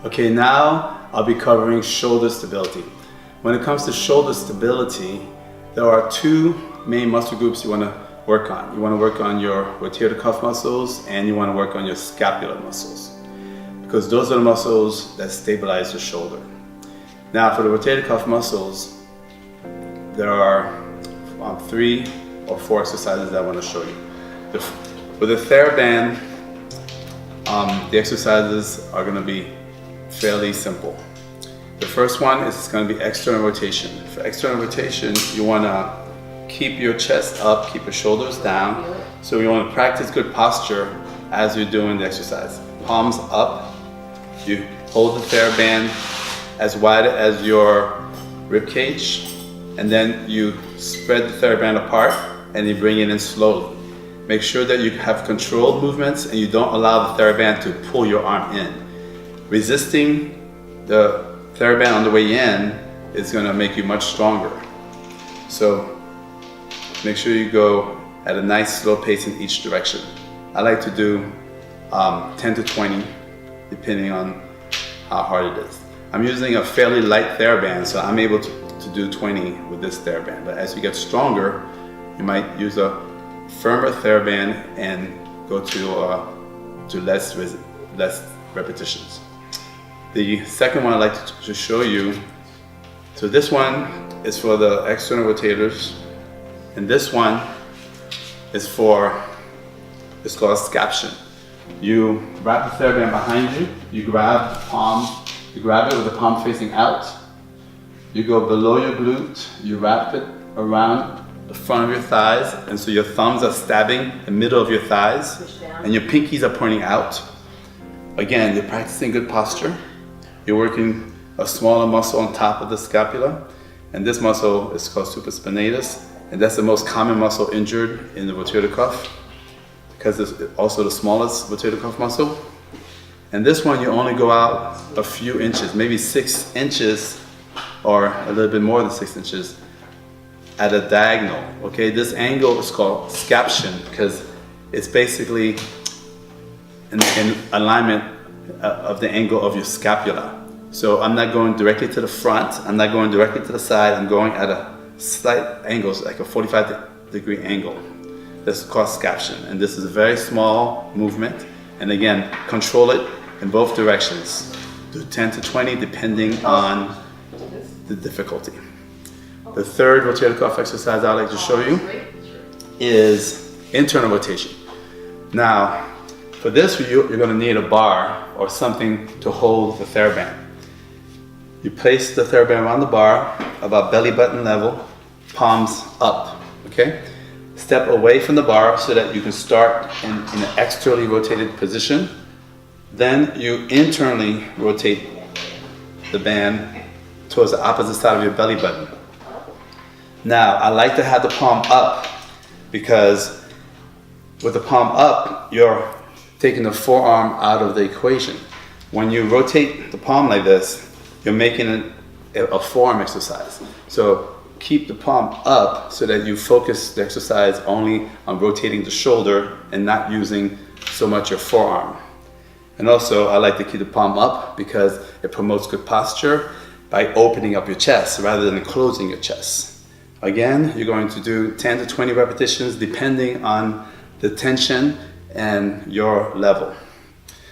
Okay, now I'll be covering shoulder stability. When it comes to shoulder stability, there are two main muscle groups you want to work on. You want to work on your rotator cuff muscles and you want to work on your scapular muscles, because those are the muscles that stabilize your shoulder. Now for the rotator cuff muscles, there are 3 or 4 exercises that I want to show you. With the TheraBand, the exercises are going to be fairly simple. The first one is going to be external rotation. For external rotation, you want to keep your chest up, keep your shoulders down. So you want to practice good posture as you're doing the exercise. Palms up, you hold the TheraBand as wide as your rib cage, and then you spread the TheraBand apart and you bring it in slowly. Make sure that you have controlled movements and you don't allow the TheraBand to pull your arm in. Resisting the TheraBand on the way in is going to make you much stronger. So make sure you go at a nice slow pace in each direction. I like to do 10 to 20 depending on how hard it is. I'm using a fairly light TheraBand, so I'm able to do 20 with this TheraBand. But as you get stronger, you might use a firmer TheraBand and go to less repetitions. The second one I'd like to show you, so this one is for the external rotators, and this one is it's called scaption. You wrap the TheraBand behind you, you grab the palm, you grab it with the palm facing out, you go below your glute, you wrap it around the front of your thighs, and so your thumbs are stabbing the middle of your thighs, and your pinkies are pointing out. Again, you're practicing good posture. You're working a smaller muscle on top of the scapula, and this muscle is called supraspinatus, and that's the most common muscle injured in the rotator cuff because it's also the smallest rotator cuff muscle. And this one, you only go out a few inches, maybe 6 inches or a little bit more than 6 inches at a diagonal. Okay, this angle is called scaption because it's basically in alignment of the angle of your scapula. So I'm not going directly to the front, I'm not going directly to the side, I'm going at a slight angle, like a 45-degree angle. That's called scaption, and this is a very small movement. And again, control it in both directions. Do 10 to 20 depending on the difficulty. The third rotator cuff exercise I'd like to show you is internal rotation. Now, for this, you're going to need a bar or something to hold the TheraBand. You place the TheraBand around the bar, about belly button level, palms up, okay? Step away from the bar so that you can start in an externally rotated position. Then you internally rotate the band towards the opposite side of your belly button. Now, I like to have the palm up because with the palm up, you're taking the forearm out of the equation. When you rotate the palm like this, you're making a forearm exercise. So keep the palm up so that you focus the exercise only on rotating the shoulder and not using so much your forearm. And also, I like to keep the palm up because it promotes good posture by opening up your chest rather than closing your chest. Again, you're going to do 10 to 20 repetitions depending on the tension and your level.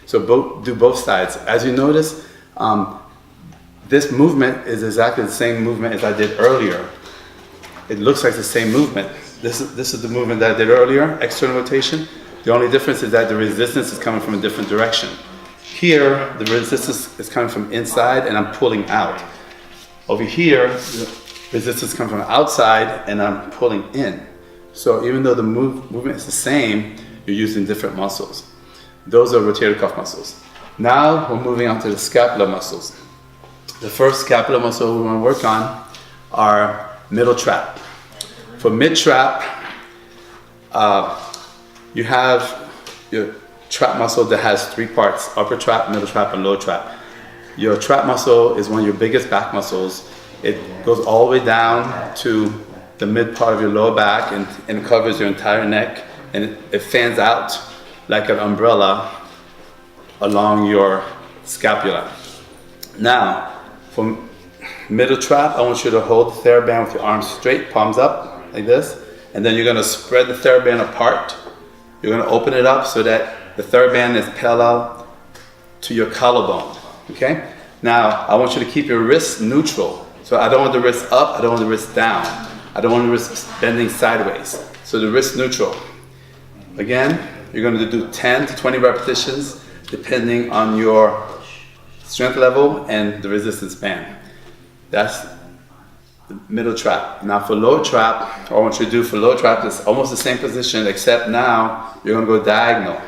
So do both sides. As you notice, this movement is exactly the same movement as I did earlier. It looks like the same movement. This is the movement that I did earlier, external rotation. The only difference is that the resistance is coming from a different direction. Here, the resistance is coming from inside and I'm pulling out. Over here, the resistance comes from outside and I'm pulling in. So even though the movement is the same, you're using different muscles. Those are rotator cuff muscles. Now we're moving on to the scapular muscles. The first scapular muscle we want to work on are middle trap. For mid trap, you have your trap muscle that has 3 parts: upper trap, middle trap, and lower trap. Your trap muscle is one of your biggest back muscles. It goes all the way down to the mid part of your lower back and covers your entire neck, and it fans out like an umbrella along your scapula. Now, for middle trap, I want you to hold the TheraBand with your arms straight, palms up, like this. And then you're gonna spread the TheraBand apart. You're gonna open it up so that the TheraBand is parallel to your collarbone, okay? Now, I want you to keep your wrists neutral. So I don't want the wrist up, I don't want the wrist down. I don't want the wrist bending sideways. So the wrist neutral. Again, you're gonna do 10 to 20 repetitions depending on your strength level and the resistance band. That's the middle trap. Now for low trap, I want you to do for low trap, it's almost the same position, except now you're gonna go diagonal.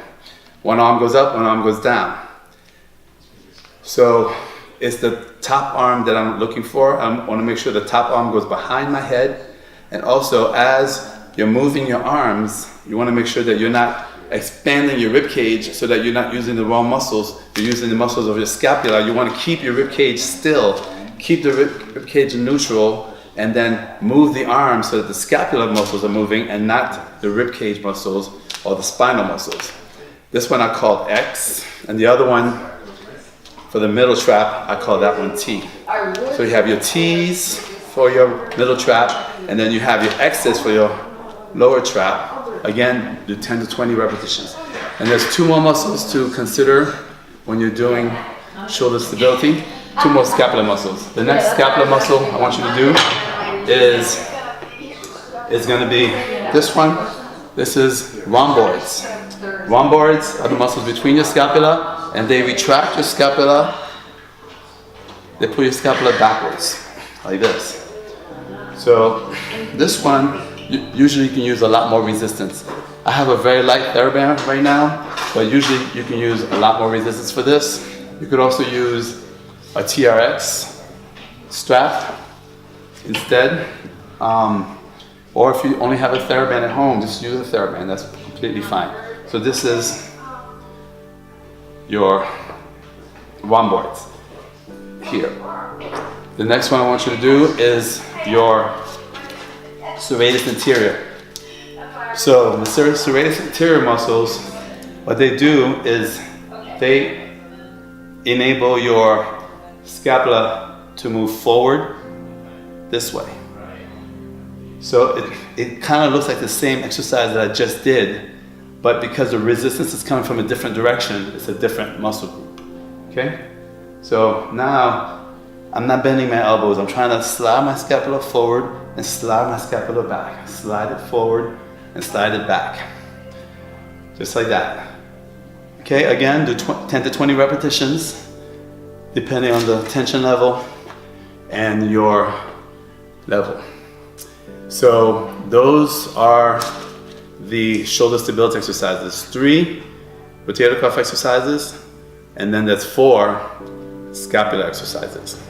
One arm goes up, one arm goes down. So it's the top arm that I'm looking for. I wanna make sure the top arm goes behind my head. And also as you're moving your arms, you wanna make sure that you're not expanding your rib cage so that you're not using the wrong muscles. You're using the muscles of your scapula. You wanna keep your rib cage still. Keep the rib cage neutral and then move the arms so that the scapular muscles are moving and not the rib cage muscles or the spinal muscles. This one I call X, and the other one for the middle trap, I call that one T. So you have your T's for your middle trap, and then you have your X's for your lower trap. Again, do 10 to 20 repetitions. And there's two more muscles to consider when you're doing shoulder stability. Two more scapular muscles. The next scapular muscle I want you to do is going to be this one. This is rhomboids. Rhomboids are the muscles between your scapula, and they retract your scapula. They pull your scapula backwards, like this. So this one, usually you can use a lot more resistance. I have a very light TheraBand right now, but usually you can use a lot more resistance for this. You could also use a TRX strap instead, or if you only have a TheraBand at home, just use a TheraBand. That's completely fine. So this is your rhomboids here. The next one I want you to do is your serratus anterior. So the serratus anterior muscles, what they do is they enable your scapula to move forward this way. So it kind of looks like the same exercise that I just did, but because the resistance is coming from a different direction, it's a different muscle group, okay? So now, I'm not bending my elbows, I'm trying to slide my scapula forward and slide my scapula back. Slide it forward and slide it back. Just like that. Okay, again, do 10 to 20 repetitions, depending on the tension level and your level. So those are the shoulder stability exercises. 3 rotator cuff exercises, and then there's 4 scapular exercises.